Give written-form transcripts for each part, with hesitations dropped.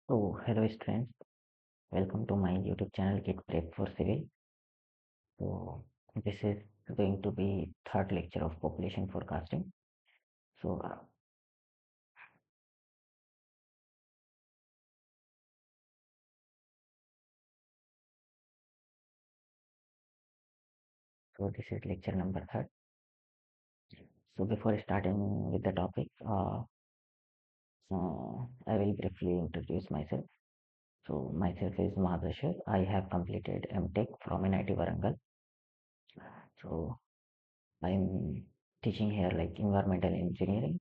So, hello students, welcome to my YouTube channel Get Prep for Civil. So, this is going to be third lecture of population forecasting. So, this is lecture number third. So, before starting with the topic, I will briefly introduce myself. So, myself is Mahadashar. I have completed MTech from NIT Warangal. So, I'm teaching here like environmental engineering.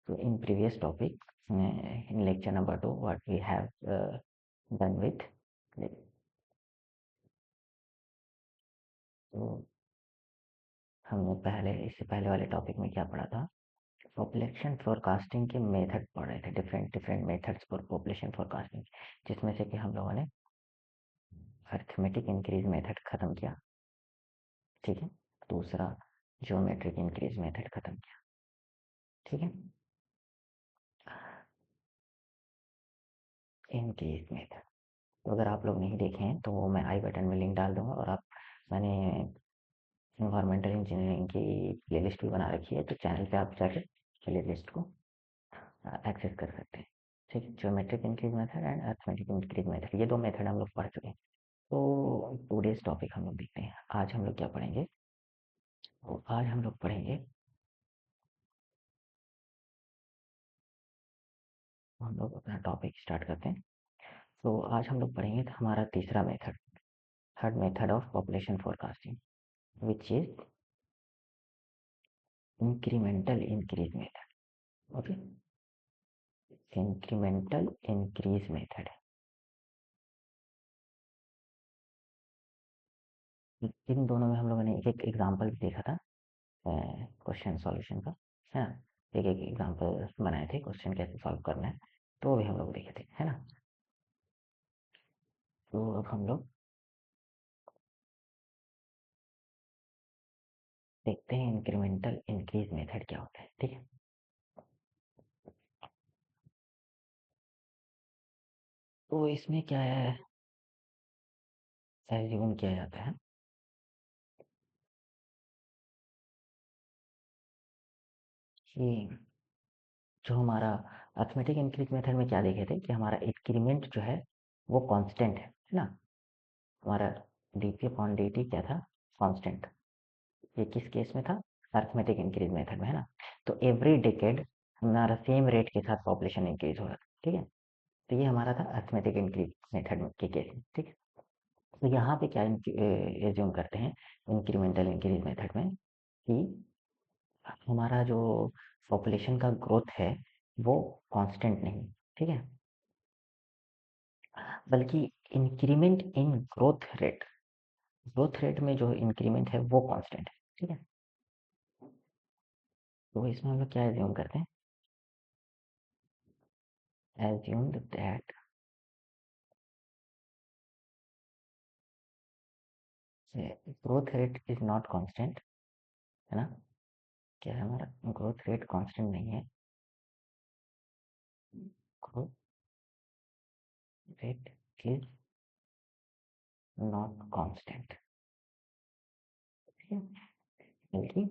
So, in previous topic, in lecture number 2, what we have done with तो हमने पहले इससे पहले वाले topic में क्या पढ़ा था? पॉपुलेशन फोरकास्टिंग के मेथड पढ़ रहे थे, different different methods for population forecasting, जिसमें से कि हम लोगों ने अर्थमेटिक इंक्रीज मेथड खत्म किया, ठीक है। दूसरा ज्योमेट्रिक इंक्रीज मेथड खत्म किया, ठीक है। इंक्रीज मेथड तो अगर आप लोग नहीं देखे हैं तो वो मैं आई बटन में लिंक डाल दूंगा, और मैंने इन्वायरमेंटल इंजीनियरिंग की प्लेलिस्ट भी बना रखी है, तो चैनल पे आप जाकर प्लेलिस्ट को एक्सेस कर सकते हैं, ठीक है। Geometric increase method and arithmetic increase method, ये दो मेथड हम लोग पढ़ चुके हैं। तो टूडेज टॉपिक हम लोग देखते हैं, आज हम लोग क्या पढ़ेंगे। तो आज हम लोग पढ़ेंगे, हम लोग अपना टॉपिक स्टार्ट करते हैं। तो आज हम लोग पढ़ेंगे हमारा तीसरा method, third method of population forecasting, which is incremental increase method. Okay, incremental increase method. इन दोनों में हम लोगों ने एक एक एग्जाम्पल देखा था क्वेश्चन सॉल्यूशन का, है ना। एक एक एग्जाम्पल बनाए थे क्वेश्चन कैसे सॉल्व करना है, तो भी हम लोग देखे थे, है ना। तो अब हम लोग देखते हैं इंक्रीमेंटल इंक्रीज मेथड क्या होता है, ठीक है। तो इसमें क्या है, एज्यूम किया जाता है कि जो हमारा अर्थमेटिक इंक्रीज मेथड में क्या देखे थे कि हमारा इंक्रीमेंट जो है वो कांस्टेंट है ना। हमारा dt अपॉन dt क्या था, कांस्टेंट। ये किस केस में था, अर्थमेटिक इंक्रीज मेथड में, है ना। तो एवरी डिकेड हमारा सेम रेट के साथ पॉपुलेशन इंक्रीज हो रहा था, ठीक है। तो ये हमारा था अर्थमेटिक इंक्रीज मेथड के केस में, ठीक है। तो यहाँ पे क्या एज्यूम करते हैं इंक्रीमेंटल इंक्रीज मेथड में कि हमारा जो पॉपुलेशन का ग्रोथ है वो कांस्टेंट नहीं, ठीक है, बल्कि इंक्रीमेंट इन ग्रोथ रेट में जो इंक्रीमेंट है वो कांस्टेंट है, ठीक है। तो इसमें हम लोग क्या एज्यूम करते हैं, assume that growth rate is not constant, है ना। क्या है, हमारा ग्रोथ रेट कांस्टेंट नहीं है, growth rate is not constant, ठीक है। बल्कि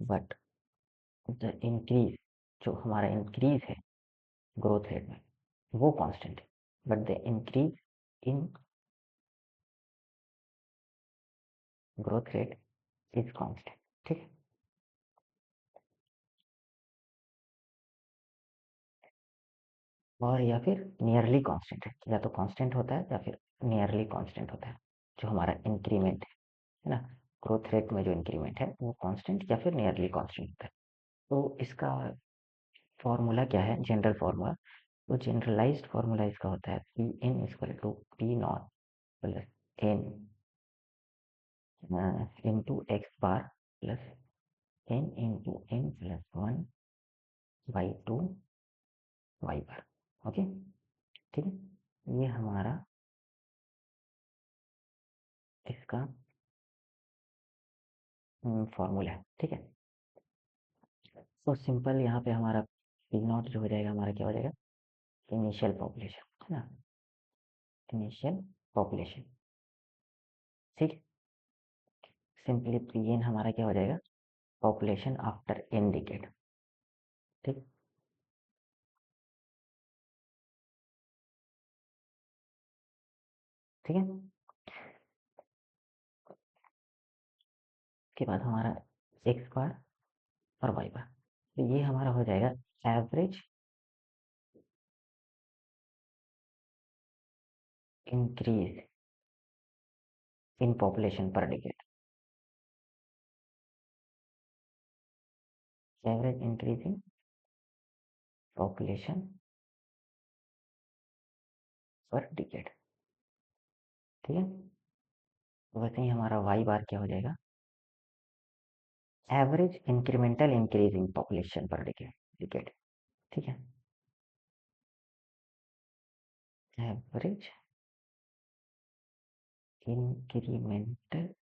बट द इंक्रीज, जो हमारा इंक्रीज है ग्रोथ रेट में वो कांस्टेंट है, but the increase in growth rate is constant, ठीक है। और या फिर नियरली कांस्टेंट है, या तो कांस्टेंट होता है या फिर नियरली कांस्टेंट होता है, जो हमारा इंक्रीमेंट है ना। ग्रोथ रेट में जो इंक्रीमेंट है वो कांस्टेंट या फिर नियरली कांस्टेंट होता है। तो इसका फॉर्मूला क्या है, जनरल फॉर्मूला। तो जनरलाइज्ड फॉर्मूला इसका होता है P N equal to P not plus N into X bar plus N into N plus one by two Y bar, okay, ठीक है। ये हमारा इसका फॉर्मूला है, ठीक है। तो सिंपल यहाँ पे हमारा पी नॉट जो हो जाएगा हमारा क्या हो जाएगा, इनिशियल पॉपुलेशन, है ना, इनिशियल पॉपुलेशन। ठीक, सिंपली पी एन हमारा क्या हो जाएगा, पॉपुलेशन आफ्टर एन डिकेड। ठीक, ठीक है। उसके बाद हमारा एक्स बार और वाई बार, तो ये हमारा हो जाएगा एवरेज इंक्रीज इन पॉपुलेशन पर decade, average increase in population पर डिकेड। ठीक है, तो वैसे ही हमारा वाई बार क्या हो जाएगा, average incremental increase in population पर डिकेड, डिकेड। ठीक है, average incremental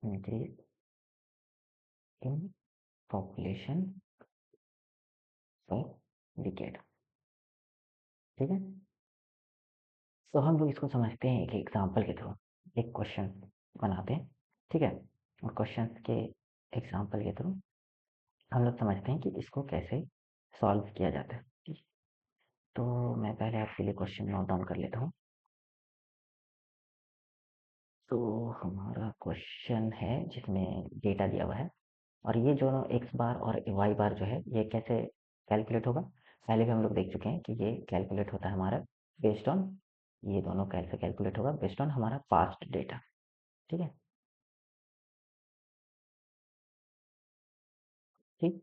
increase in population पर डिकेड। ठीक है, तो हम लोग इसको समझते हैं एक एग्जाम्पल के थ्रू, एक क्वेश्चन बनाते हैं। ठीक है, और क्वेश्चन के एग्जाम्पल के थ्रू हम लोग समझते हैं कि इसको कैसे सॉल्व किया जाता है। ठीक, तो मैं पहले आपके लिए क्वेश्चन नोट डाउन कर लेता हूँ। तो हमारा क्वेश्चन है जिसमें डेटा दिया हुआ है, और ये जो एक्स बार और वाई बार जो है ये कैसे कैलकुलेट होगा, पहले भी हम लोग देख चुके हैं कि ये कैलकुलेट होता है हमारा बेस्ड ऑन, ये दोनों कैसे कैलकुलेट होगा बेस्ड ऑन हमारा पास्ट डेटा। ठीक है, ठीक,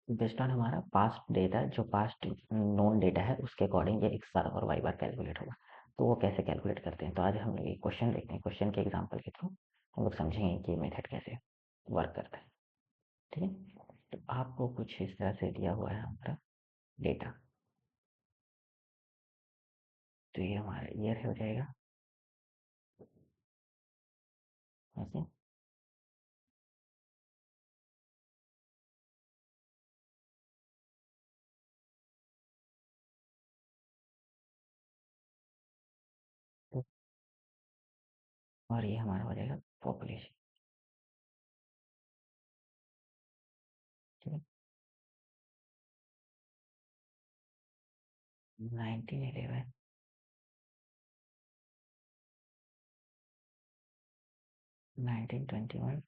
बेस्ड ऑन हमारा पास्ट डेटा, जो पास्ट नोन डेटा है उसके अकॉर्डिंग ये एक्स बार और वाई बार कैलकुलेट होगा। तो वो कैसे कैलकुलेट करते हैं, तो आज हम लोग एक क्वेश्चन देखते हैं, क्वेश्चन के एग्जाम्पल के थ्रू हम लोग समझेंगे कि ये मेथड कैसे वर्क करता है। ठीक है, तो आपको कुछ इस तरह से दिया हुआ है हमारा डेटा, तो ये हमारा ईयर हो जाएगा ऐसे, तो और ये हमारा हो जाएगा पॉपुलेशन। ठीक है, 1911, 1921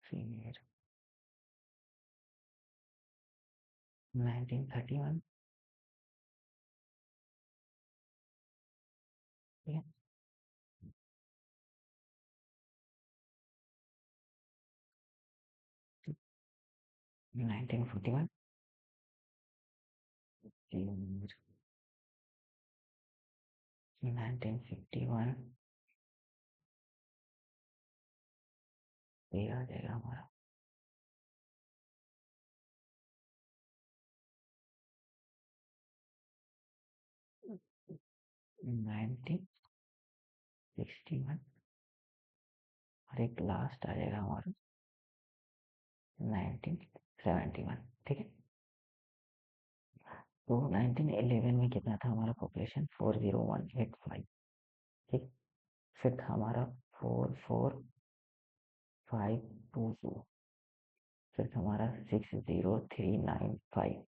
फीमेल, 1931। ठीक है, 1941 फीमेल, 1951 ये आ जाएगा हमारा 1961, और एक लास्ट आ जाएगा हमारा 1971। ठीक है, तो 1911 में कितना था हमारा पॉपुलेशन, 40185। ठीक, फिर था हमारा 44522, फिर था हमारा 60395,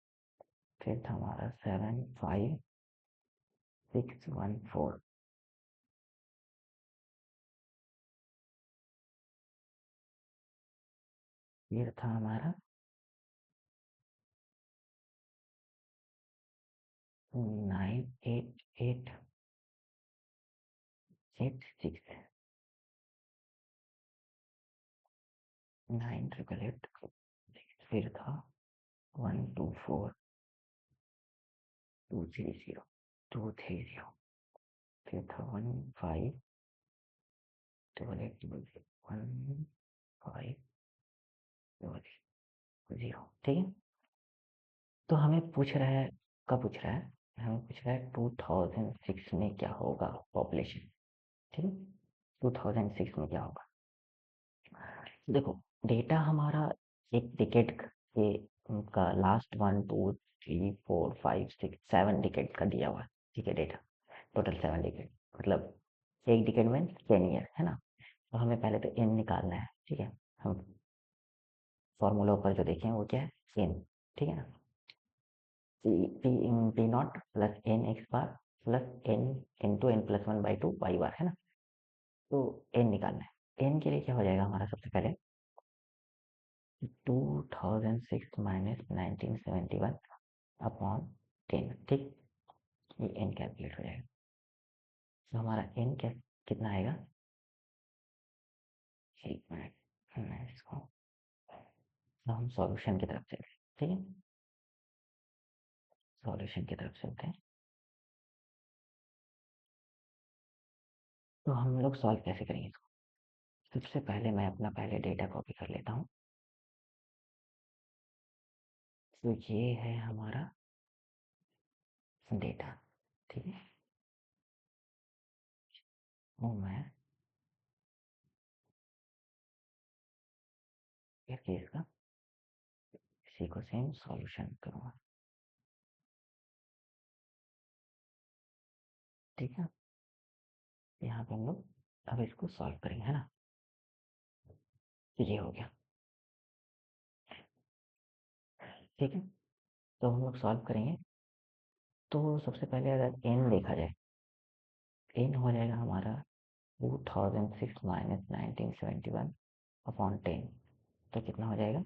फिर था हमारा 75614, फिर था हमारा 98886, 9888, फिर था 124230, 230, फिर था 15888815। ठीक है, तो हमें पूछ रहा है, कब पूछ रहा है, हमें पूछ रहा है 2006 में क्या होगा पॉपुलेशन। ठीक है। 2006 में क्या होगा, देखो डेटा हमारा एक डिकेड के का लास्ट 1 2 3 4 5 6 7 डिकेड का दिया हुआ है, ठीक है, डेटा टोटल 7 डिकेड, मतलब एक डिकेड में 10 ईयर है ना। तो हमें पहले तो एन निकालना है, ठीक है। हम फॉर्मूला ऊपर जो देखें वो क्या है, एन, ठीक है ना। P not plus N X bar plus N into N plus 1/2 Y bar, है ना। तो एन निकालना है, एन के लिए क्या हो जाएगा हमारा, सबसे पहले 2006 माइनस 1971 अपॉन 10, ठीक। ये एन कैलकुलेट हो जाएगा, तो हमारा एन क्या कितना आएगा, एक मिनट, मैं इसको, तो हम सॉल्यूशन की तरफ चलते हैं, ठीक है। सॉल्यूशन की तरफ चलते हैं, तो हम लोग सॉल्व कैसे करेंगे इसको। सबसे पहले मैं अपना पहले डेटा कॉपी कर लेता हूँ। तो ये है हमारा डेटा, ठीक है। वो मैं फिर केस का इसी को सेम सॉल्यूशन करूँगा, ठीक है। यहाँ पे हम लोग अब इसको सॉल्व करेंगे, है ना। ये हो गया, ठीक है। तो हम लोग सॉल्व करेंगे, तो सबसे पहले अगर एन देखा जाए, एन हो जाएगा हमारा 2006 माइनस 1971 अपॉन 10, तो कितना हो जाएगा,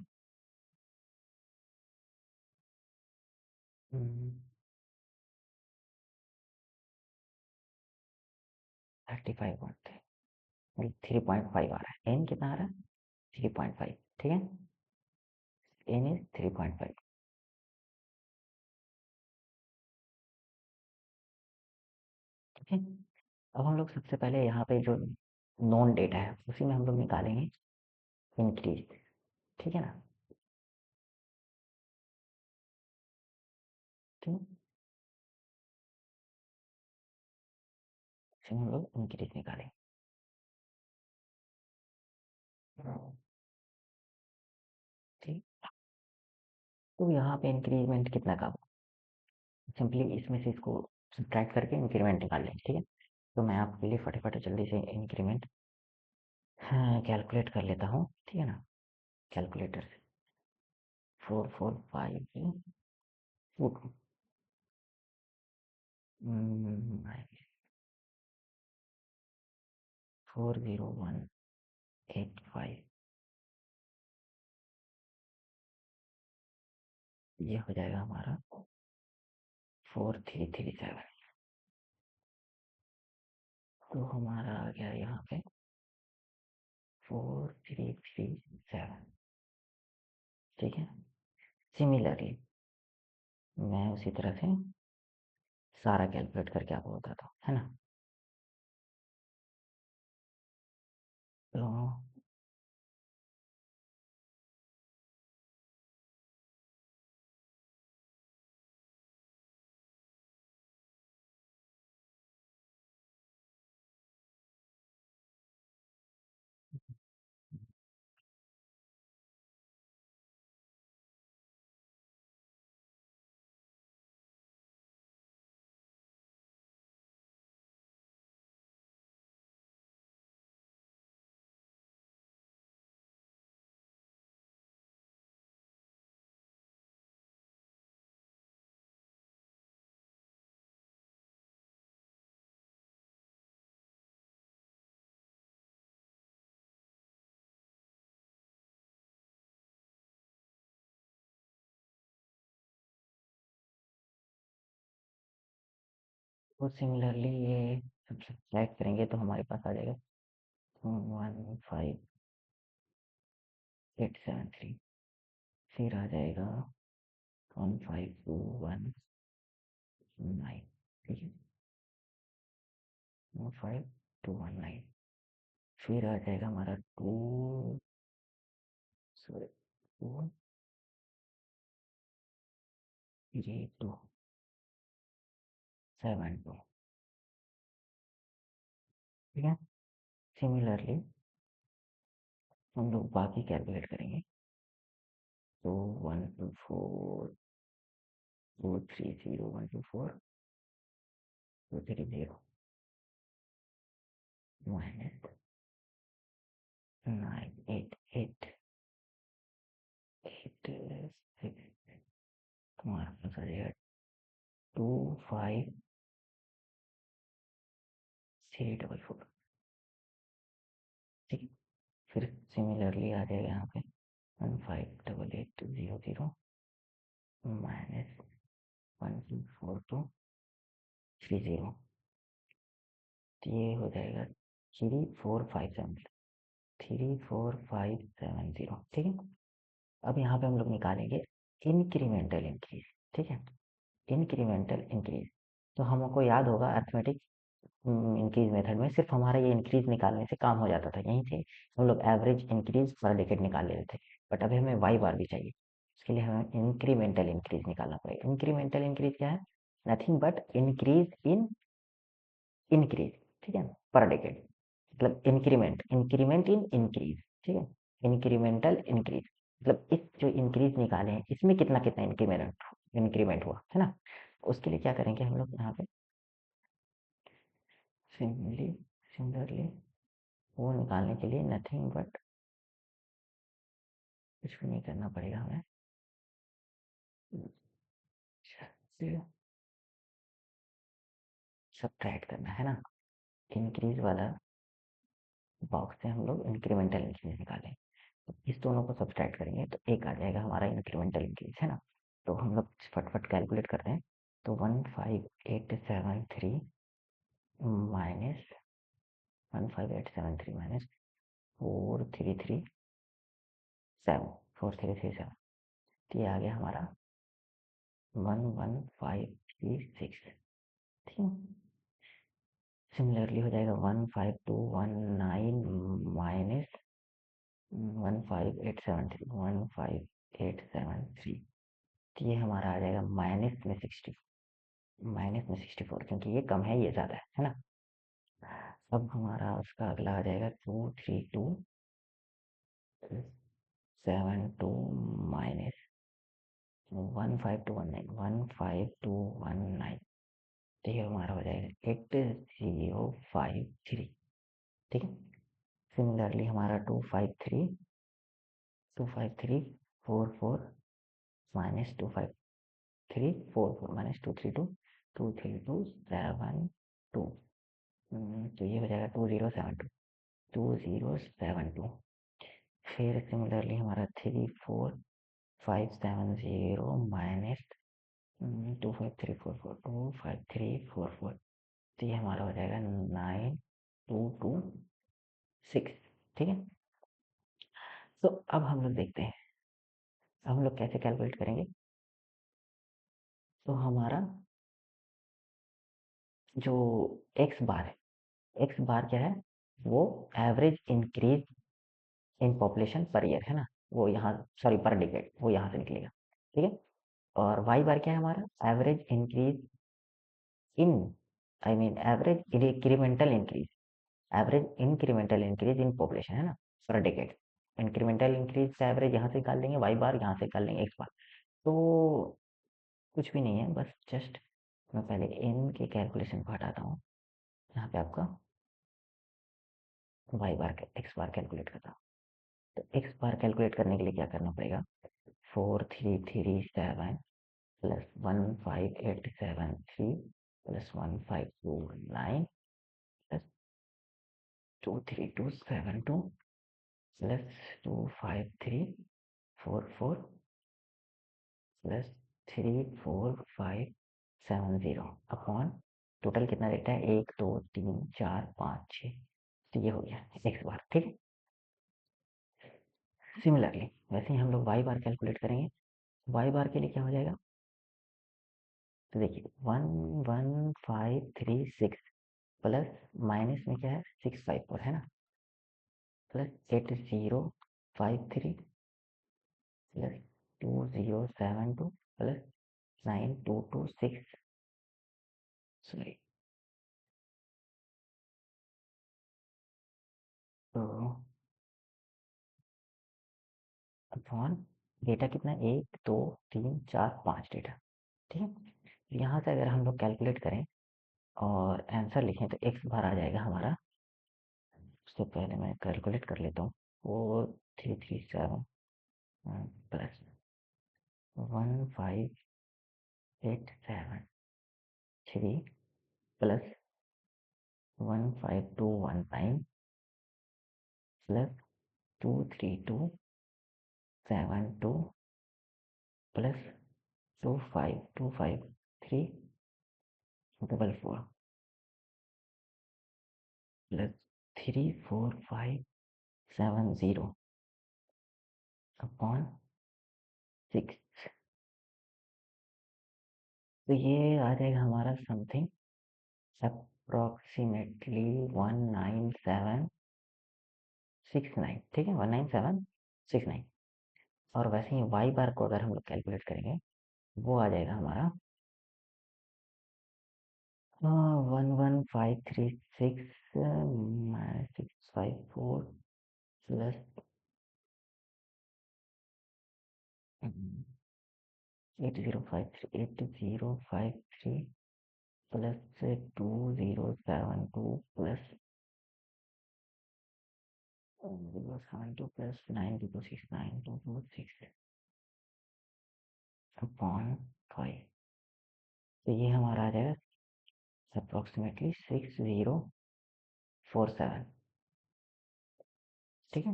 35 बनते, मतलब 3.5 आ रहा है, एन कितना आ रहा है, 3.5, ठीक है। एन इज 3.5, ठीक है। अब हम लोग सबसे पहले यहाँ पे जो नॉन डेटा है उसी में हम लोग निकालेंगे इंक्रीज, ठीक है ना। ठीक है, इसी में हम लोग इंक्रीज निकालेंगे, ठीक। तो यहाँ पे इंक्रीमेंट कितना का, सिंपली इसमें से इसको सब्ट्रैक्ट करके इंक्रीमेंट निकाल लेंगे, ठीक है। तो मैं आपके लिए फटाफट जल्दी से इंक्रीमेंट हाँ कैलकुलेट कर लेता हूँ, ठीक है ना, कैलकुलेटर से 445 40185, ये हो जाएगा हमारा 4337, तो हमारा आ गया यहाँ पे 4337, ठीक है। सिमिलरली मैं उसी तरह से सारा कैलकुलेट करके आपको बताता हूँ, है ना। तो वो सिमिलरली ये सब्ट्रैक्ट करेंगे तो हमारे पास आ जाएगा 15873, फिर आ जाएगा 15219, ठीक है, 15219, फिर आ जाएगा हमारा टू, सॉरी, 23272, ठीक है। सिमिलरली हम लोग बाकी कैलकुलेट करेंगे। तो 124 230 124 230 माइनस 988 8 तुम्हारा पास आ जाएगा 25344। ठीक है। फिर सिमिलरली आ जाएगा यहाँ पे 158820 माइनस 124230। तो ये हो जाएगा 34570। ठीक है। अब यहाँ पे हम लोग निकालेंगे इंक्रीमेंटल इंक्रीज। ठीक है। इंक्रीमेंटल इंक्रीज तो हमको याद होगा अर्थमेटिक इंक्रीज मेथड में सिर्फ हमारा ये इंक्रीज निकालने से काम हो जाता था, यहीं से हम लोग एवरेज इंक्रीज पर डिकेड निकाल लेते थे। बट अभी हमें वाई बार भी चाहिए, इसके लिए हमें इंक्रीमेंटल इंक्रीज निकालना पड़ेगा। इंक्रीमेंटल इंक्रीज क्या है? Nothing but increase in increase. ठीक है, पर डिकेड मतलब इंक्रीमेंट इंक्रीमेंट इन इंक्रीज। ठीक है, इंक्रीमेंटल इंक्रीज मतलब इस जो इंक्रीज निकाले हैं इसमें कितना कितना इंक्रीमेंट हुआ है ना। उसके लिए क्या करेंगे हम लोग यहाँ पे सिमिलरली वो निकालने के लिए नथिंग बट कुछ भी नहीं करना पड़ेगा हमें, सब्ट्रैक्ट करना है ना। इंक्रीज वाला बॉक्स से हम लोग इंक्रीमेंटल इंक्रीज निकालें, तो इस दोनों को सब्ट्रैक्ट करेंगे तो एक आ जाएगा हमारा इंक्रीमेंटल इंक्रीज है ना। तो हम लोग फटफट कैलकुलेट करते हैं। तो 15873 माइनस 15873 माइनस 4337 तो ये आ गया हमारा 11536। ठीक है। सिमिलरली हो जाएगा 15219 माइनस 15873 तो ये हमारा आ जाएगा माइनस में 64 क्योंकि ये कम है ये ज़्यादा है ना। अब हमारा उसका अगला आ जाएगा 23272 माइनस 15219 तो ये हमारा हो जाएगा 8053। ठीक है। सिमिलरली हमारा 25344 माइनस 25344 माइनस 232 तो ये हो जाएगा 2072। फिर सिमिलरली हमारा 34570 माइनस 25344 तो ये हमारा हो जाएगा 9226। ठीक है। तो अब हम लोग देखते हैं अब हम लोग कैसे कैलकुलेट करेंगे। तो हमारा जो एक्स बार है, एक्स बार क्या है? वो average increase in population per year है ना, वो यहाँ सॉरी पर डिकेड वो यहाँ से निकलेगा। ठीक है। और वाई बार क्या है? हमारा average increase in I mean average incremental increase average incremental increase in population है ना, पर डिकेड। इंक्रीमेंटल इंक्रीज का एवरेज यहाँ से निकाल लेंगे, वाई बार यहाँ से निकाल लेंगे एक्स बार। तो कुछ भी नहीं है, बस जस्ट मैं पहले एन के कैलकुलेशन को हटाता हूँ, यहाँ पे आपका वाई बार एक्स बार कैलकुलेट करता हूँ। तो एक्स बार कैलकुलेट करने के लिए क्या करना पड़ेगा? 4337 plus 15873 plus 1529 plus 23272 plus 25344 plus 34570 upon total कितना देता है? 1 2 3 4 5 6। तो ये हो गया एक्स बार। ठीक है। सिमिलरली वैसे ही हम लोग वाई बार कैलकुलेट करेंगे। वाई बार के लिए क्या हो जाएगा? तो देखिए 11536 प्लस माइनस में क्या है? 654 है ना, plus 8053 plus 2072 plus 9226 sorry upon data कितना है, 1 2 3 4 5 डेटा। ठीक है, यहाँ से अगर हम लोग कैलकुलेट करें और आंसर लिखें तो x बार आ जाएगा हमारा। उससे पहले मैं कैलकुलेट कर लेता हूँ। 4337 plus 15873 plus 15219 plus 23272 plus 2525344 plus 34570 upon 6। तो ये आ जाएगा हमारा समथिंग अप्रोक्सीमेटली 19769। ठीक है, 19769। और वैसे ही वाई बार को अगर हम लोग कैलकुलेट करेंगे वो आ जाएगा हमारा 11536 minus 654 plus 8053 plus 2072 plus 072 plus 9269246 upon 5। तो ये हमारा आ जाएगा अप्रोक्सीमेटली 6047। ठीक है,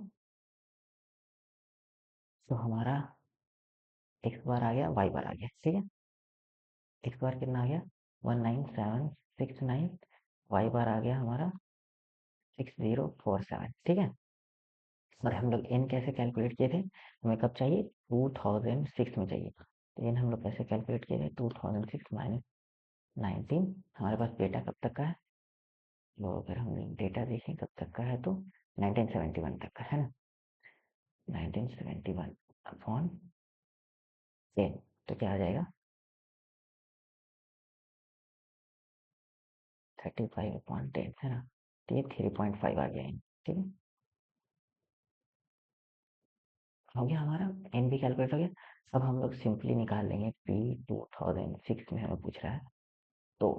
तो हमारा x बार आ गया, y बार आ गया। ठीक है, x बार कितना आ गया 19769, y बार आ गया हमारा 6047। ठीक है, और हम लोग n कैसे कैलकुलेट किए थे, हमें कब चाहिए, 2006 में चाहिए। तो n हम लोग कैसे कैलकुलेट किए थे, 2006 माइनस 19। हमारे पास डेटा कब तक का है, तो अगर हम डेटा देखें कब तक का है तो 1971 तक का है ना। 1971 अपॉन 10, तो क्या आ जाएगा 35 अपॉन 10 है ना। तो ये 3.5 आ गया है। ठीक है, हो गया हमारा एन भी कैलकुलेट हो गया। अब हम लोग सिंपली निकाल लेंगे पी 2006 में हमें पूछ रहा है, तो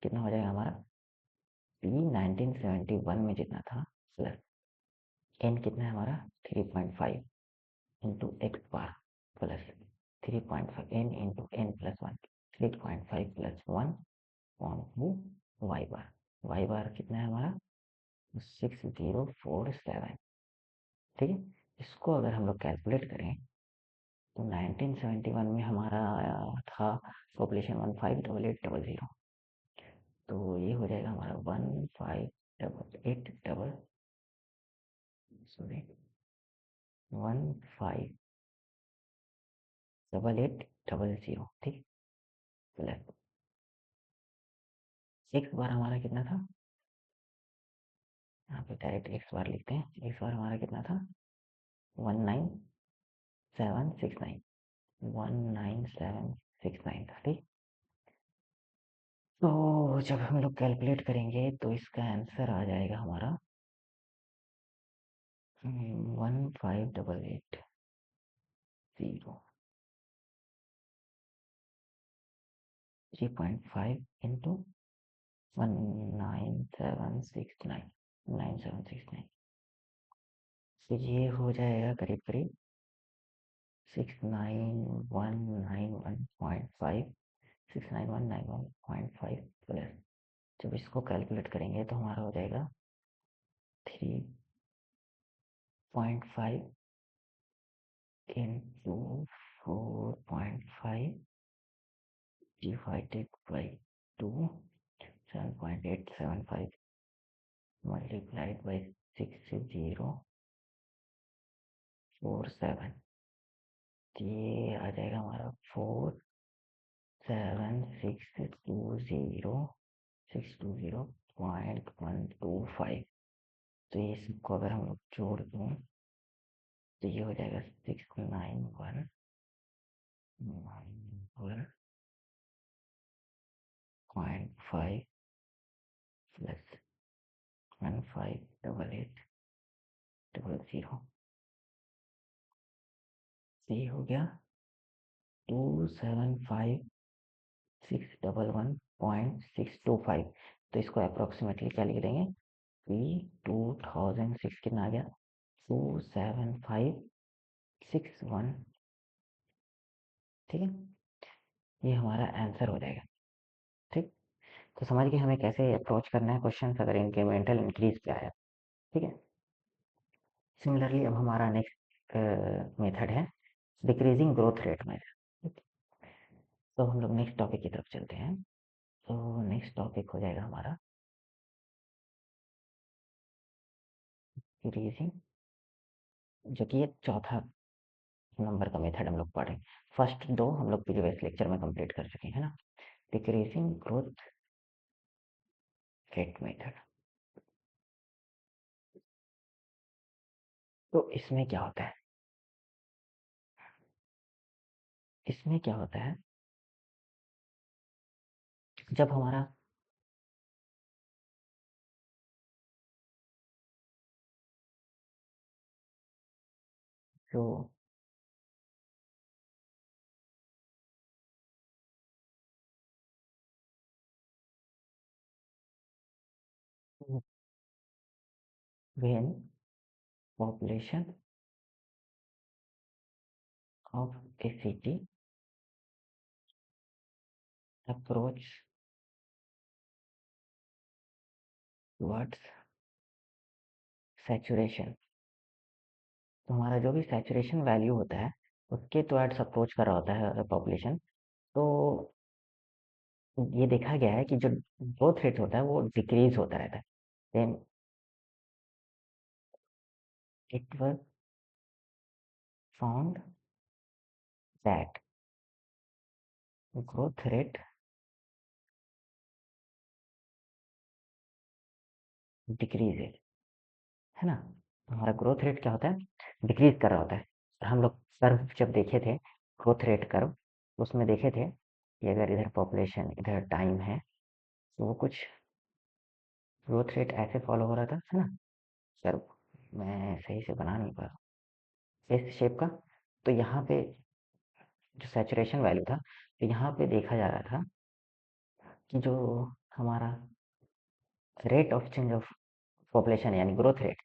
कितना हो जाएगा हमारा पी 1971 में जितना था प्लस एन कितना है हमारा 3.5 into X bar plus 3.5 N into N plus 1 3.5 plus 1 on two Y bar कितना है हमारा 6047। ठीक है, इसको अगर हम लोग कैलकुलेट करें तो 1971 में हमारा था पॉपुलेशन 158800। तो ये हो जाएगा हमारा 1588 सॉरी 158800। ठीक, प्लस एक्स बार हमारा कितना था, यहाँ पे डायरेक्ट एक्स बार लिखते हैं। एक्स बार हमारा कितना था 19769, 19769 था। ठीक, तो जब हम लोग कैलकुलेट करेंगे तो इसका आंसर आ जाएगा हमारा 15880 3.5 इंटू 19769। तो ये हो जाएगा करीब करीब 69191.5, 69191.5 प्लस जब इसको कैलकुलेट करेंगे तो हमारा हो जाएगा 3.5 into 4.5 divided by 2, 7.875 multiplied by 6047। ये आ जाएगा हमारा 47620.125। तो ये सबको अगर हम लोग जोड़ दें तो ये हो जाएगा 691.5 प्लस 158800। ये हो गया 275,611.625। तो इसको अप्रोक्सीमेटली क्या लिख देंगे कि 2006 कितना आ गया 27561। ठीक है, ये हमारा आंसर हो जाएगा। ठीक, तो समझ गए हमें कैसे अप्रोच करना है क्वेश्चन अगर इंक्रीमेंटल इंक्रीज पे आया। ठीक है, सिमिलरली अब हमारा नेक्स्ट मेथड है डिक्रीजिंग ग्रोथ रेट मेथड। तो हम लोग नेक्स्ट टॉपिक की तरफ चलते हैं। तो नेक्स्ट टॉपिक हो जाएगा हमारा डिक्रीजिंग, जो कि ये चौथा नंबर का मेथड हम लोग पढ़े। फर्स्ट दो हम लोग प्रीवियस लेक्चर में कंप्लीट कर चुके हैं ना, डिक्रीजिंग ग्रोथ रेट मेथड। तो इसमें क्या होता है, इसमें क्या होता है जब हमारा जो when population of a city approach towards saturation, तो हमारा जो भी सैचुरेशन वैल्यू होता है उसके टुवर्ड्स अप्रोच कर रहा होता है पॉपुलेशन, तो ये देखा गया है कि जो ग्रोथ रेट होता है वो डिक्रीज होता रहता है। Then it was found that growth rate decreases, है ना। हमारा ग्रोथ रेट क्या होता है, डिक्रीज कर रहा होता है। और हम लोग कर्व जब देखे थे, ग्रोथ रेट कर्व, उसमें देखे थे कि अगर इधर पॉपुलेशन इधर टाइम है तो वो कुछ ग्रोथ रेट ऐसे फॉलो हो रहा था, है ना। कर्व मैं सही से बना नहीं पा रहा इस शेप का। तो यहाँ पे जो सैचुरेशन वैल्यू था, तो यहाँ पे देखा जा रहा था कि जो हमारा rate of change of population यानी ग्रोथ रेट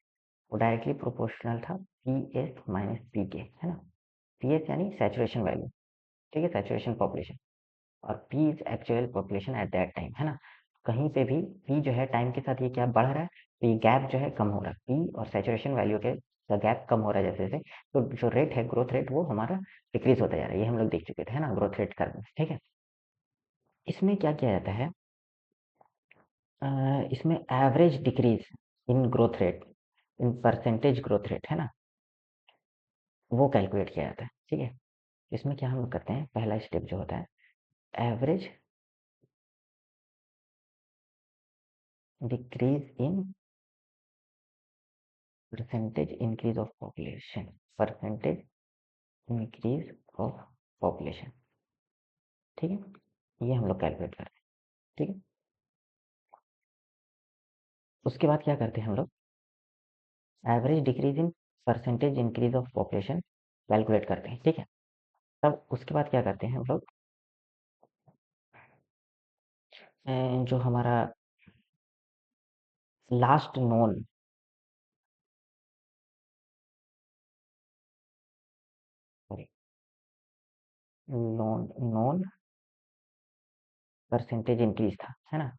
वो डायरेक्टली प्रोपोर्शनल था पी एस माइनस पी के, है ना। पी एस यानी सैचुरेशन वैल्यू, ठीक है, सैचुरेशन पॉपुलेशन, और P is actual population at that time, है ना। कहीं पे भी पी जो है टाइम के साथ ये क्या बढ़ रहा है, तो ये गैप जो है कम हो रहा है, पी और सैचुरेशन वैल्यू के गैप कम हो रहा है जैसे जैसे, तो जो रेट है ग्रोथ रेट वो हमारा डिक्रीज होता जा रहा है। ये हम लोग देख चुके थे, है ना, ग्रोथ रेट कर्व में। ठीक है, इसमें क्या किया जाता है, इसमें average decrease in growth rate, in percentage growth rate, है ना, वो कैलकुलेट किया जाता है। ठीक है, इसमें क्या हम लोग करते हैं, पहला स्टेप जो होता है average decrease in percentage increase of population, percentage increase of population. ठीक है, ये हम लोग कैलकुलेट करते हैं। ठीक है, उसके बाद क्या करते हैं हम लोग, average decrease in percentage increase of population calculate करते हैं। ठीक है, तब उसके बाद क्या करते हैं हम लोग, जो हमारा last known, sorry, known known percentage increase था, है ना,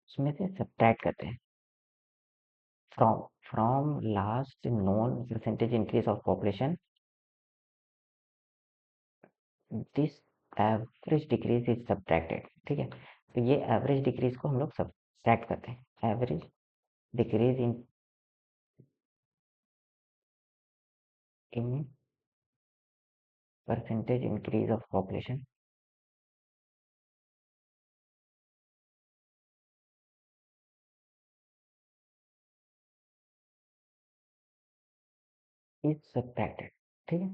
उसमें से सब्ट्रैक्ट करते हैं from last known percentage increase of population this average decrease is subtracted. ठीक है, तो ये एवरेज डिक्रीज को हम लोग सब्ट्रैक्ट करते हैं, average decrease in percentage increase of population is subtracted. ठीक है,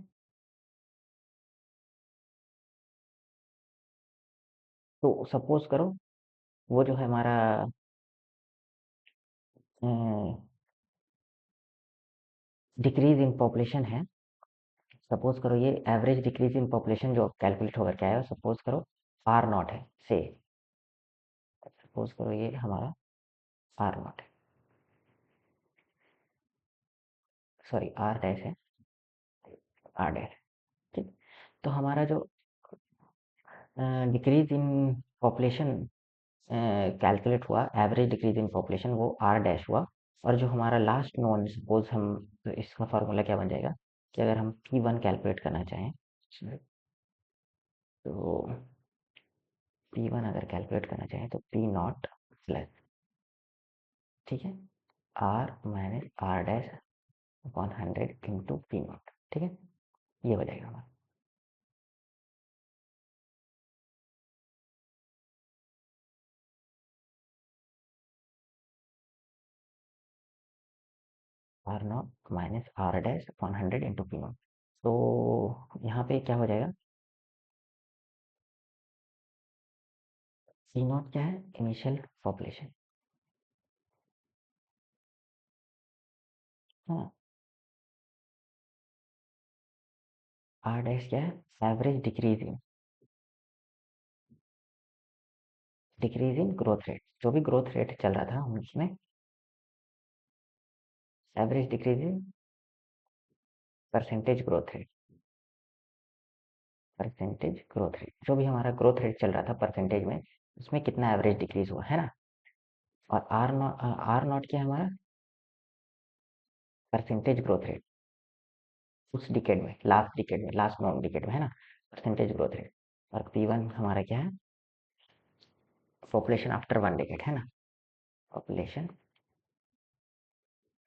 तो सपोज करो वो जो है हमारा डिक्रीज इन पॉपुलेशन है। सपोज करो ये एवरेज डिक्रीज इन पॉपुलेशन जो कैलकुलेट होकर के आया, सपोज करो आर नॉट है, से सपोज करो ये हमारा आर नॉट है, सॉरी आर डैश है, आर डैश। ठीक, तो हमारा जो डिक्रीज इन पॉपुलेशन कैलकुलेट हुआ, एवरेज डिक्रीज इन पॉपुलेशन, वो आर डैश हुआ। और जो हमारा लास्ट नोन, सपोज हम, तो इसका फॉर्मूला क्या बन जाएगा कि अगर हम P1 कैलकुलेट करना चाहें तो P1 अगर कैलकुलेट करना चाहें तो P नॉट प्लस, ठीक है, R minus R dash upon 100 into P nought. ठीक है, ये हो जाएगा हमारा R nought minus R dash upon 100 into P nought. तो यहाँ पे क्या हो जाएगा, P नॉट क्या है, इनिशियल पॉपुलेशन, हाँ। आर डैश क्या है, average decrease in growth rate, जो भी ग्रोथ रेट चल रहा था हम उसमें average decrease in percentage growth rate, percentage growth rate, जो भी हमारा ग्रोथ रेट चल रहा था परसेंटेज में, उसमें कितना एवरेज डिक्रीज हुआ है ना। और आर नॉट क्या है हमारा, परसेंटेज ग्रोथ रेट उस डिकेड में, लास्ट डिकेड में, लास्ट नॉन डिकेड में, है ना, परसेंटेज ग्रोथ रेट। और P1 हमारा क्या है, पॉपुलेशन आफ्टर 1 डिकेड, है ना, पॉपुलेशन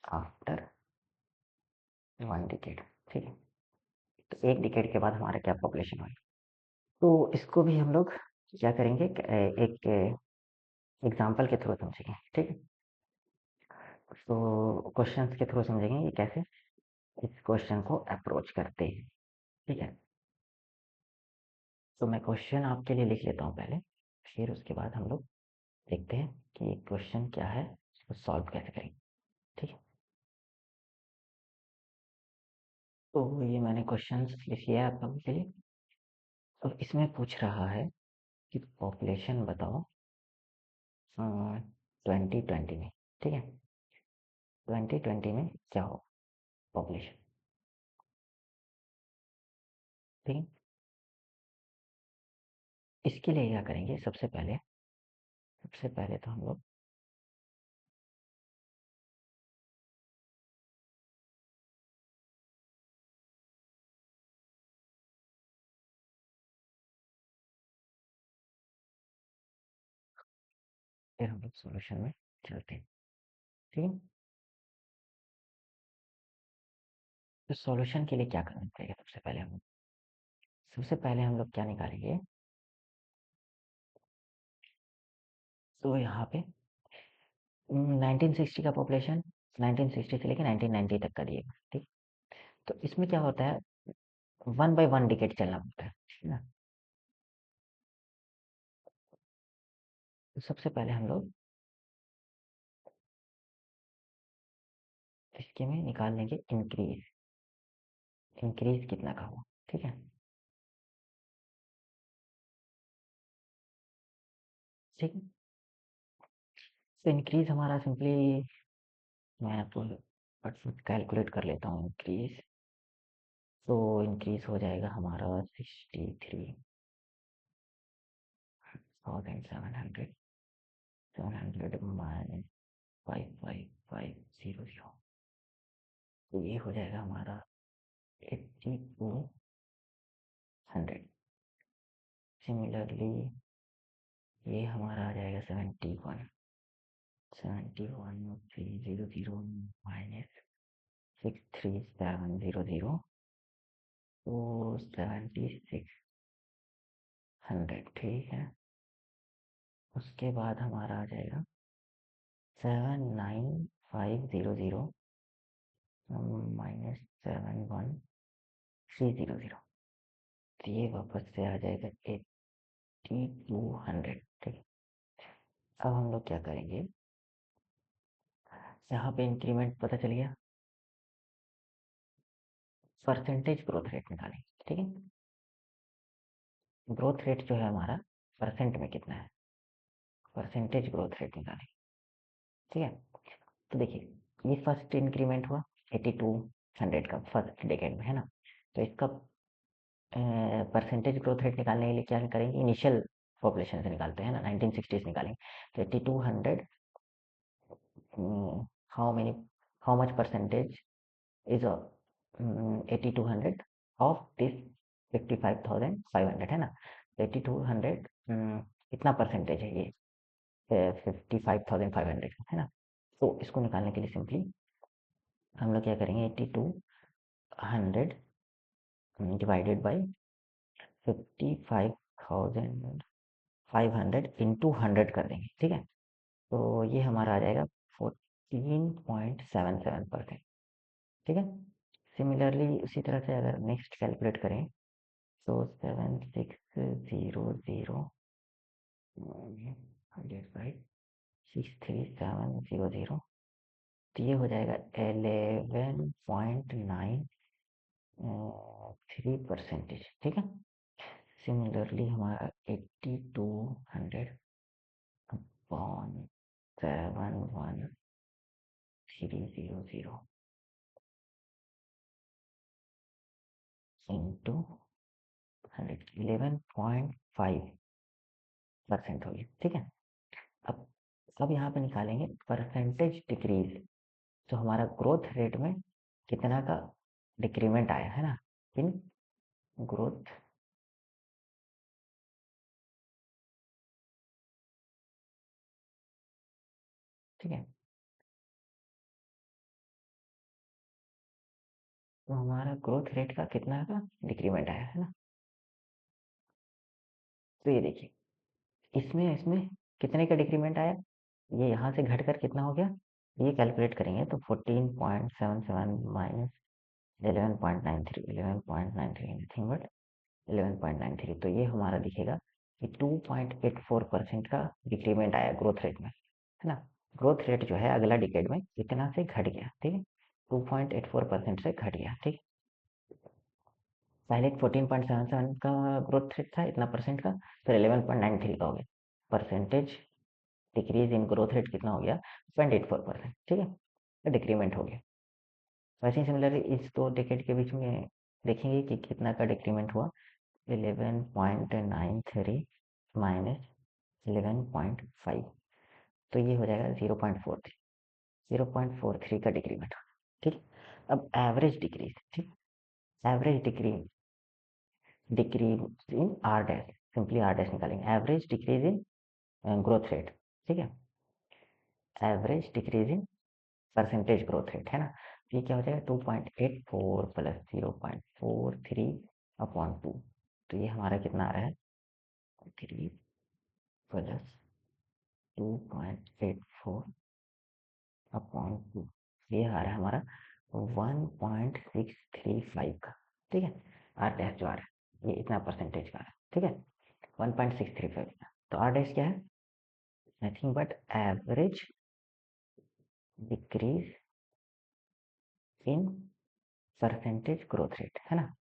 आफ्टर 1 डिकेड। ठीक है, तो एक डिकेड के बाद हमारा क्या पॉपुलेशन हुई। तो इसको भी हम लोग क्या करेंगे, एक एग्जाम्पल के थ्रू समझेंगे। ठीक है, तो क्वेश्चंस के थ्रू समझेंगे ये कैसे इस क्वेश्चन को अप्रोच करते हैं। ठीक है, तो मैं क्वेश्चन आपके लिए लिख लेता हूँ पहले, फिर उसके बाद हम लोग देखते हैं कि क्वेश्चन क्या है, उसको सॉल्व कैसे करेंगे। ठीक है, तो ये मैंने क्वेश्चन लिख लिया है आप लोगों के लिए। तो इसमें पूछ रहा है कि पॉपुलेशन बताओ 2020 में। ठीक है, 2020 में क्या हो पॉपुलेशन। ठीक है, इसके लिए क्या करेंगे, सबसे पहले तो हम लोग सॉल्यूशन में चलते हैं। ठीक है, तो सॉल्यूशन के लिए क्या करना पड़ेगा, सबसे पहले हम लोग क्या निकालेंगे, तो यहाँ पे 1960 का पॉपुलेशन 1960 से लेकर 1990 तक का दिएगा। ठीक, तो इसमें क्या होता है, 1 बाय 1 डिकेट चलना पड़ता है ना। तो सबसे पहले हम लोग इसके में निकाल लेंगे इंक्रीज, इंक्रीज कितना का हुआ। ठीक है, ठीक है, तो इंक्रीज हमारा सिंपली, मैं आपको फटाफट कैलकुलेट कर लेता हूँ इंक्रीज। तो इंक्रीज हो जाएगा हमारा 63,700, 700 माइनस 55500, तो ये हो जाएगा हमारा 8200। सिमिलरली ये हमारा आ जाएगा 71,300 माइनस 63700, तो 7600। ठीक है, उसके बाद हमारा आ जाएगा 79500 माइनस 71300, तो ये वापस से आ जाएगा 8200। ठीक है, अब हम लोग क्या करेंगे, यहाँ पे इंक्रीमेंट पता चल गया, परसेंटेज ग्रोथ रेट निकालेंगे, ठीक है। ग्रोथ रेट जो है हमारा परसेंट में कितना है, परसेंटेज ग्रोथ रेट निकालेंगे, ठीक है। तो देखिए, ये फर्स्ट इंक्रीमेंट हुआ 8200 का फर्स्ट डेकेड में, है ना। तो इसका परसेंटेज ग्रोथ रेट निकालने के लिए क्या करेंगे, इनिशियल पॉपुलेशन से निकालते हैं ना, 1960 से निकालेंगे। तो 8200, how many, how much percentage is 8200 of this 55,500, है ना। 8200 कितना परसेंटेज है ये, 55,500 है ना। तो इसको निकालने के लिए सिंपली हम लोग क्या करेंगे, 8200 डिवाइडेड बाई 55,500 इंटू 100 कर देंगे, ठीक है। तो ये हमारा आ जाएगा 14.77%, ठीक है। सिमिलरली उसी तरह से अगर नेक्स्ट कैलकुलेट करें तो 7600 63700, तो ये हो जाएगा 11.93%, ठीक है। सिमिलरली हमारा 8200 अपॉन 71300 इंटू 100, 11.5% होगी, ठीक है। अब अब यहाँ पे निकालेंगे परसेंटेज डिक्रीज, तो हमारा ग्रोथ रेट में कितना का डिक्रीमेंट आया है ना, इन ग्रोथ, ठीक है। तो हमारा ग्रोथ रेट का कितना का डिक्रीमेंट आया है ना। तो ये देखिए, इसमें इसमें कितने का डिक्रीमेंट आया, ये यहाँ से घटकर कितना हो गया, ये कैलकुलेट करेंगे तो 14.77 माइनस 11.93, 11.93 नथिंग बट 11.93, तो ये हमारा दिखेगा कि 2.84% का डिक्रीमेंट आया ग्रोथ रेट में, है ना। ग्रोथ रेट जो है अगला डिकेड में इतना से घट गया, ठीक है, 2.84% से घट गया, ठीक। पहले 14.77 का ग्रोथ रेट था इतना परसेंट का, फिर 11.93 का हो गया, percentage decrease in growth rate कितना हो गया, 0.84%, ठीक है, डिक्रीमेंट हो गया। वैसे ही सिमिलरली इस दो डिकेड के बीच में देखेंगे कि कितना का डिक्रीमेंट हुआ, 11.93 माइनस 11.5, तो ये हो जाएगा 0.43, 0.43 का डिक्रीमेंट, ठीक। अब एवरेज डिक्रीज, ठीक, average decrease in R dash, simply R dash निकालेंगे, average decrease in growth rate, ठीक है, average decrease in percentage growth rate, है ना। ये क्या हो जाएगा, 2.84 प्लस 0.43 अपॉन 2, तो ये हमारा कितना आ रहा है, 3 प्लस 2.84 अपॉन 2, ये आ रहा है हमारा 1.635 का, ठीक है। आर डैश जो आ रहा है ये इतना परसेंटेज का है, ठीक है, 1.635 का। तो आर डैश क्या है, nothing but average decrease in percentage growth rate, है ना।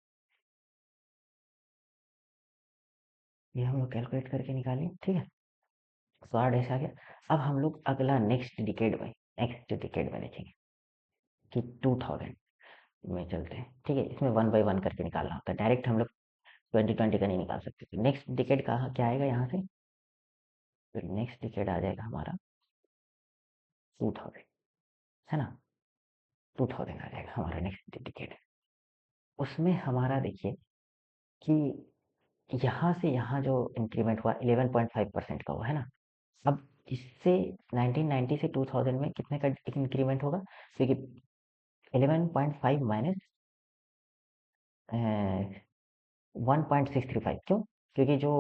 ये हम लोग कैलकुलेट करके निकालें, ठीक है। तो आर डैश आ गया। अब हम लोग अगला नेक्स्ट डिकेड में देखेंगे कि 2000 में चलते हैं, ठीक है। इसमें 1 बाय 1 करके निकालना होता है, डायरेक्ट हम लोग 2020 का नहीं निकाल सकते। तो नेक्स्ट डिकेड कहाँ क्या आएगा यहाँ से, तो नेक्स्ट डिकेड आ जाएगा हमारा 2000, है ना। 2000 आ जाएगा हमारा नेक्स्ट डिकेड। उसमें हमारा देखिए कि यहाँ से यहाँ जो इंक्रीमेंट हुआ 11.5% का हुआ, है ना। अब इससे 1990 से 2000 में कितने का इंक्रीमेंट होगा, क्योंकि 11.5 माइनस 1.635, क्यों, क्योंकि जो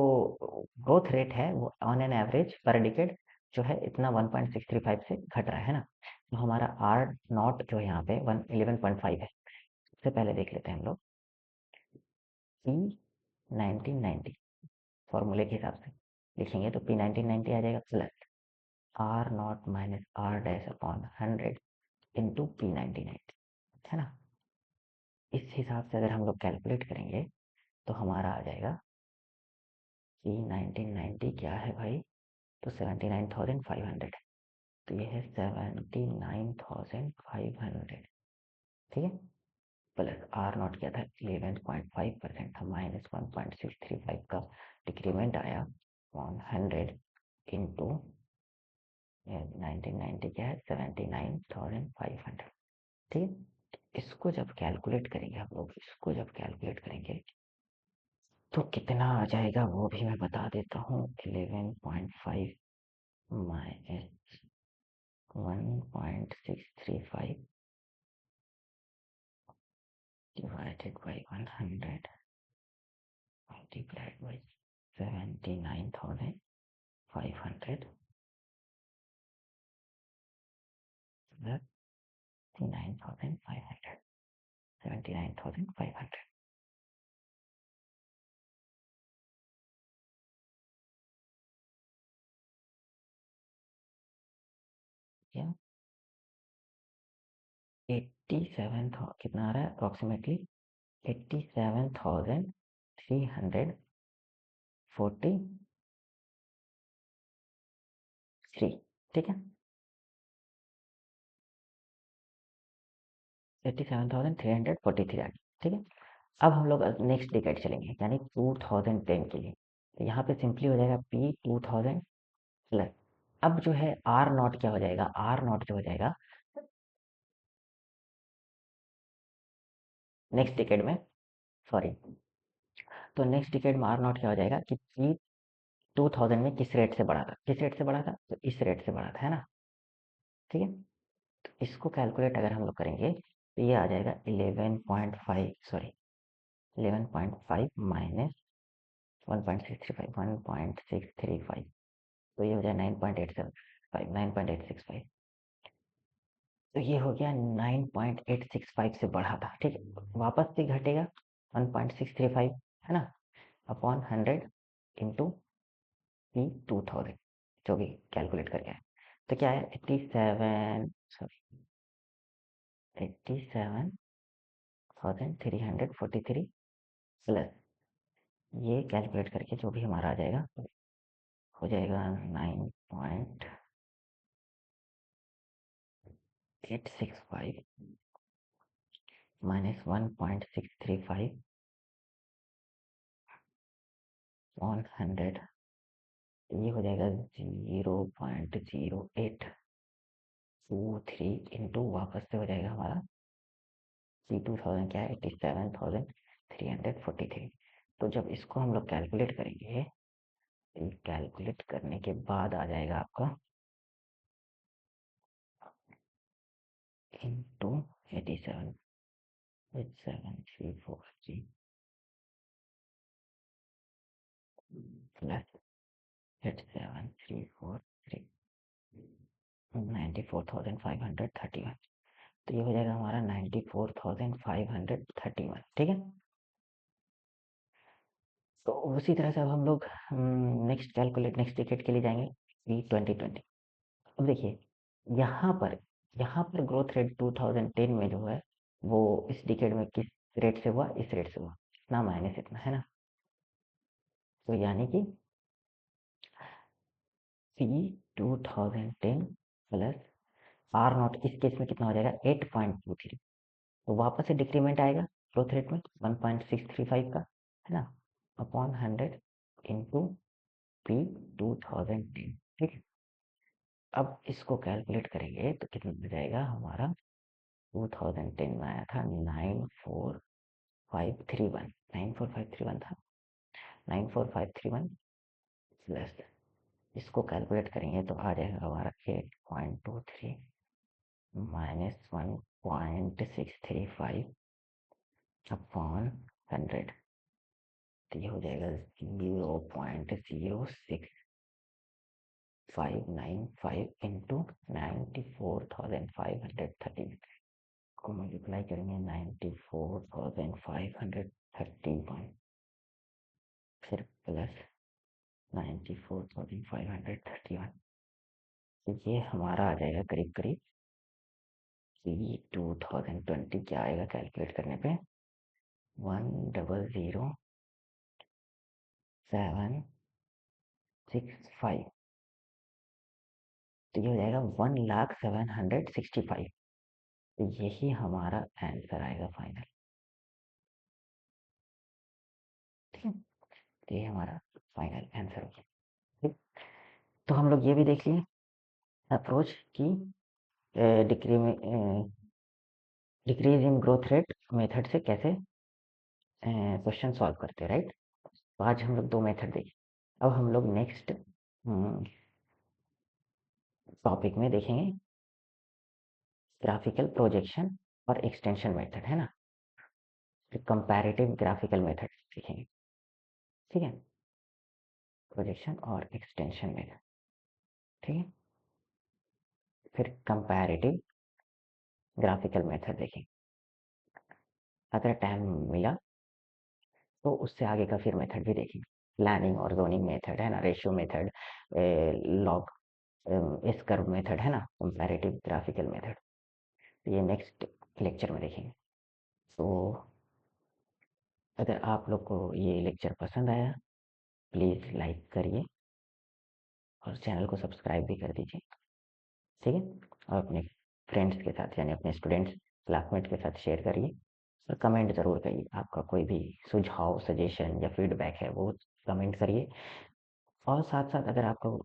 ग्रोथ रेट है वो ऑन एन एवरेज पर डिकेड जो है इतना 1.635 से घट रहा है ना। तो हमारा आर नॉट जो है यहाँ पे 11.5 है। सबसे पहले देख लेते हैं हम लोग पी 1990 फॉर्मूले के हिसाब से लिखेंगे तो पी 1990 आ जाएगा plus R nought minus R dash upon 100 into P99, है ना। इस हिसाब से अगर हम लोग कैलकुलेट करेंगे तो हमारा आ जाएगा P1990 क्या है भाई, तो 79,500, तो ये है 79,500, ठीक है। प्लस आर नॉट क्या था, 11.5% था, माइनस 1.635 का डिक्रीमेंट आया 100 इंटू 1990 क्या है 79,500, ठीक है। इसको जब कैलकुलेट करेंगे हम लोग, इसको जब कैलकुलेट करेंगे तो कितना आ जाएगा वो भी मैं बता देता हूँ। 11.5 minus 1.635 divided by 100 multiplied by 79,500 79,500 79,500, क्या 87 कितना आ रहा है अप्रोक्सीमेटली 87,343, ठीक है। 87,343 आ गई, ठीक है। अब हम लोग नेक्स्ट डिकेड चलेंगे यानी 2010 के लिए, तो यहाँ पे सिंपली हो जाएगा P2000 प्लस, अब जो है आर नॉट क्या हो जाएगा, आर नॉट जो हो जाएगा नेक्स्ट डिकेड में, सॉरी, तो नेक्स्ट डिकेड में आर नॉट क्या हो जाएगा कि P2000 में किस रेट से बढ़ा था, किस रेट से बढ़ा था, तो इस रेट से बढ़ा था, है ना, ठीक है। तो इसको कैलकुलेट अगर हम लोग करेंगे तो ये आ जाएगा 11.5, सॉरी 11.5 माइनस 1.635 तो ये हो जाए 9.865 9.865, तो ये हो गया 9.865 से बढ़ा था, ठीक है। वापस से घटेगा 1.635, है ना, अपॉन 100 इंटू P2000 जो भी कैलकुलेट करके आए, तो क्या है 87, सॉरी 87,343 प्लस ये कैलकुलेट करके जो भी हमारा आ जाएगा हो जाएगा 9.865 माइनस 1.635 ऑन 100, ये हो जाएगा 0.0823 इंटू वापस से हो जाएगा हमारा P2000 क्या है 87,343, तो जब इसको हम लोग कैलकुलेट करेंगे, कैलकुलेट करने के बाद आ जाएगा आपका इंटू 87,7343 प्लस 87,343 94,531, तो ये हो जाएगा हमारा 94,531, ठीक है। तो उसी तरह से अब हम लोग नेक्स्ट डिकेड के लिए जाएंगे P2020। अब देखिए यहाँ पर ग्रोथ रेट 2010 में जो है वो इस डिकेड में किस रेट से हुआ, इस रेट से हुआ, इतना माइनस इतना, है ना, तो यानी कि P2010 प्लस आर नॉट इस केस में कितना हो जाएगा 8.23, तो वापस से डिक्रीमेंट आएगा ग्रोथ रेट में 1.635 का, है ना, अपॉन 100 इंटू P2010, ठीक है। अब इसको कैलकुलेट करेंगे तो कितना हो जाएगा हमारा 2010 में आया था 94531, 94531 था, 94531 प्लस इसको कैलकुलेट करेंगे तो आ जाएगा हमारा 8.23 माइनस 1.635 अपॉन 100, तो ये हो जाएगा 0.06595 इंटू 94,530 को मल्टीप्लाई करेंगे 94,531 फिर प्लस 94,531, तो ये हमारा आ जाएगा करीब करीब ये 2020 क्या आएगा कैलकुलेट करने पे 100765 तो ये हो जाएगा 1,07,65 तो यही हमारा आंसर आएगा फाइनल। ठीक है, तो ये हमारा फाइनल आंसर हो गया। ठीक, तो हम लोग ये भी देख लिए अप्रोच की decrease in growth rate method से कैसे क्वेश्चन सॉल्व करते हैं, राइट। तो आज हम लोग दो मेथड देखे। अब हम लोग नेक्स्ट टॉपिक में देखेंगे ग्राफिकल प्रोजेक्शन और एक्सटेंशन मेथड, है ना। कंपैरेटिव ग्राफिकल मेथड देखेंगे, ठीक है, प्रोजेक्शन और एक्सटेंशन मेथड, ठीक है। फिर कंपैरेटिव ग्राफिकल मेथड देखेंगे। अगर टाइम मिला तो उससे आगे का फिर मेथड भी देखेंगे, प्लानिंग और जोनिंग मेथड, है ना, ratio method, log S curve method, है ना, कंपैरेटिव ग्राफिकल मेथड। ये नेक्स्ट लेक्चर में देखेंगे। तो अगर आप लोग को ये लेक्चर पसंद आया प्लीज़ लाइक करिए और चैनल को सब्सक्राइब भी कर दीजिए, ठीक है। और अपने फ्रेंड्स के साथ यानी अपने स्टूडेंट्स क्लासमेट के साथ शेयर करिए और कमेंट ज़रूर करिए। आपका कोई भी सुझाव सजेशन या फीडबैक है वो कमेंट करिए। और साथ साथ अगर आपको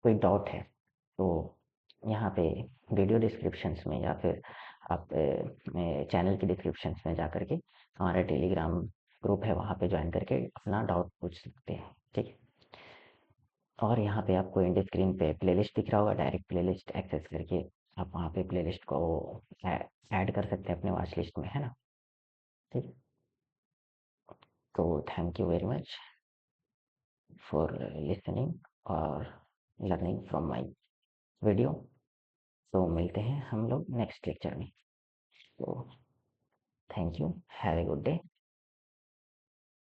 कोई डाउट है तो यहाँ पे वीडियो डिस्क्रिप्शंस में या फिर आप चैनल की डिस्क्रिप्शंस में जा करके हमारा टेलीग्राम ग्रुप है वहाँ पे ज्वाइन करके अपना डाउट पूछ सकते हैं, ठीक है। और यहाँ पे आपको एंड स्क्रीन पे प्लेलिस्ट दिख रहा होगा, डायरेक्ट प्लेलिस्ट एक्सेस करके आप वहाँ पे प्लेलिस्ट को ऐड कर सकते हैं अपने वॉच लिस्ट में, है ना, ठीक है। तो thank you very much for listening और लर्निंग फ्रॉम माई वीडियो। तो मिलते हैं हम लोग नेक्स्ट लेक्चर में। तो thank you, have a good day.